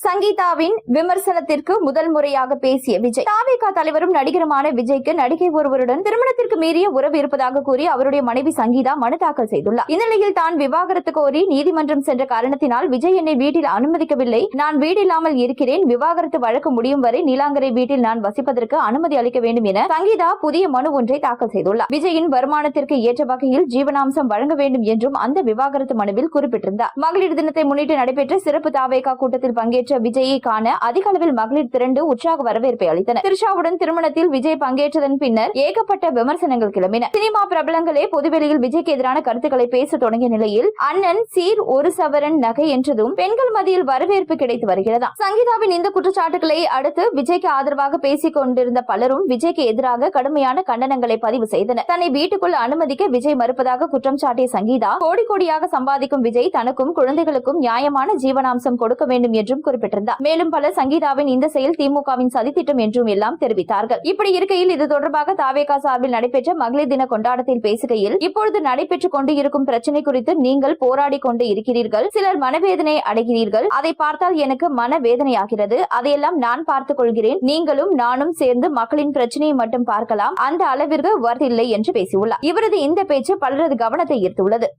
சங்கீதாவின் விமர்சனத்திற்கு முதல் முறையாக பேசிய விஜய், தாவேகா தலைவரும் நடிகருமான விஜய்க்கு நடிகை ஒருவருடன் திருமணத்திற்கு மீறிய உறவு இருப்பதாக கூறி அவருடைய மனைவி சங்கீதா மனு தாக்கல் செய்துள்ளார். இந்த நிலையில் தான் விவாகரத்து கோரி நீதிமன்றம் சென்ற காரணத்தினால் விஜய் என்னை வீட்டில் அனுமதிக்கவில்லை, நான் வீடு இல்லாமல் இருக்கிறேன், விவாகரத்து வழக்கு முடியும் வரை நீலாங்கரை வீட்டில் நான் வசிப்பதற்கு அனுமதி அளிக்க வேண்டும் என சங்கீதா புதிய மனு ஒன்றை தாக்கல் செய்துள்ளார். விஜயின் வருமானத்திற்கு ஏற்ற வகையில் ஜீவனாம்சம் வழங்க வேண்டும் என்றும் அந்த விவாகரத்து மனுவில் குறிப்பிட்டிருந்தார். மகளிர் தினத்தை முன்னிட்டு நடைபெற்ற சிறப்பு தாவேகா கூட்டத்தில் பங்கேற்ற விஜயை காண அதிக அளவில் மகளிர் திரண்டு உற்சாக வரவேற்பை அளித்தனர். திரிஷாவுடன் திருமணத்தில் விஜய் பங்கேற்றதன் பின்னர் ஏகப்பட்ட விமர்சனங்கள் கிளம்பின. சினிமா பிரபலங்களே பொதுவெளியில் விஜய்க்கு எதிரான கருத்துக்களை பேச தொடங்கிய நிலையில் அண்ணன் சீர் ஒரு சவரன் நகை என்றதும் பெண்கள் மத்தியில் வரவேற்பு கிடைத்து வருகிறதா. சங்கீதாவின் இந்த குற்றச்சாட்டுகளை அடுத்து விஜய்க்கு ஆதரவாக பேசிக் கொண்டிருந்த பலரும் விஜய்க்கு எதிராக கடுமையான கண்டனங்களை பதிவு செய்தனர். தன்னை வீட்டுக்குள் அனுமதிக்க விஜய் மறுப்பதாக குற்றம் சாட்டிய சங்கீதா, கோடி கோடியாக சம்பாதிக்கும் விஜய் தனக்கும் குழந்தைகளுக்கும் நியாயமான ஜீவனாம்சம் கொடுக்க வேண்டும் என்றும் குறிப்பிட்டிருந்தார். மேலும் பலர் சங்கீதாவின் இந்த செயல் திமுகவின் சதித்திட்டம் என்றும் எல்லாம் தெரிவித்தார்கள். இப்படி இருக்கையில் இது தொடர்பாக தாவேகா சார்பில் நடைபெற்ற மகளிர் தின கொண்டாட்டத்தில் பேசுகையில், இப்பொழுது நடைபெற்றுக் கொண்டு இருக்கும் பிரச்சனை குறித்து நீங்கள் போராடி கொண்டு இருக்கிறீர்கள், சிலர் மனவேதனை அடைகிறீர்கள், அதை பார்த்தால் எனக்கு மனவேதனையாகிறது, அதையெல்லாம் நான் பார்த்துக் கொள்கிறேன், நீங்களும் நானும் சேர்ந்து மக்களின் பிரச்சனையை மட்டும் பார்க்கலாம், அந்த அளவிற்கு வருதில்லை என்று பேசியுள்ளார். இவரது இந்த பேச்சு பலரது கவனத்தை ஈர்த்துள்ளது.